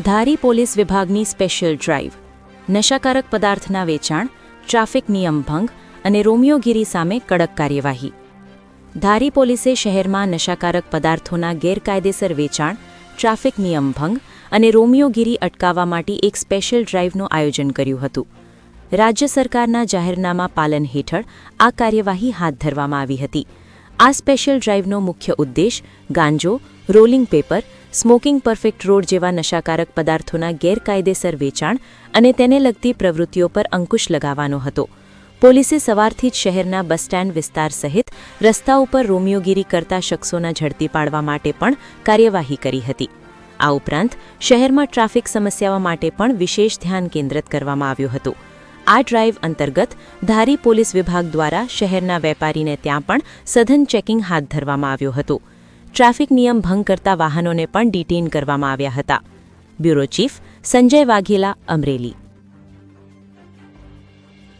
ધારી police વિભાગની special drive નશાકારક પદાર્થના વેચાણ, ટ્રાફિક નિયમ ભંગ અને રોમિયોગીરી સામે કડક કાર્યવાહી. ધારી પોલીસે શહેરમાં નશાકારક પદાર્થોના ગેરકાયદેસર વેચાણ, ટ્રાફિક નિયમ ભંગ અને રોમિયોગીરી અટકાવવા માટે એક સ્પેશિયલ ડ્રાઇવનું આયોજન કર્યું હતું. રાજ્ય સરકારના જાહેરનામા પાલન હેઠળ આ કાર્યવાહી હાથ ધરવામાં આવી હતી. આ સ્પેશિયલ ડ્રાઇવનો મુખ્ય ઉદ્દેશ ગાંજો, rolling paper, smoking perfect road જેવા નશાકારક પદાર્થોના ગેરકાયદેસર વેચાણ અને તેને લગતી પ્રવૃત્તિઓ પર અંકુશ લગાવવાનો હતો. પોલીસે સવારથી જ શહેરના બસ સ્ટેન્ડ વિસ્તાર સહિત રસ્તા ઉપર રોમિયોગીરી કરતા શખ્સોના ઝડપી પાડવા માટે પણ કાર્યવાહી કરી હતી. આ ઉપરાંત શહેરમાં ટ્રાફિક સમસ્યાઓ માટે પણ વિશેષ ધ્યાન કેન્દ્રિત કરવામાં આવ્યું હતું. આ ડ્રાઇવ અંતર્ગત ધારી પોલીસ વિભાગ દ્વારા શહેરના વેપારીને ત્યાં પણ સઘન ચેકિંગ હાથ ધરવામાં આવ્યું હતું. ટ્રાફિક નિયમ ભંગ કરતા વાહનોને પણ ડિટેઇન કરવામાં આવ્યા હતા. Bureau chief Sanjay Vaghela, Amreli.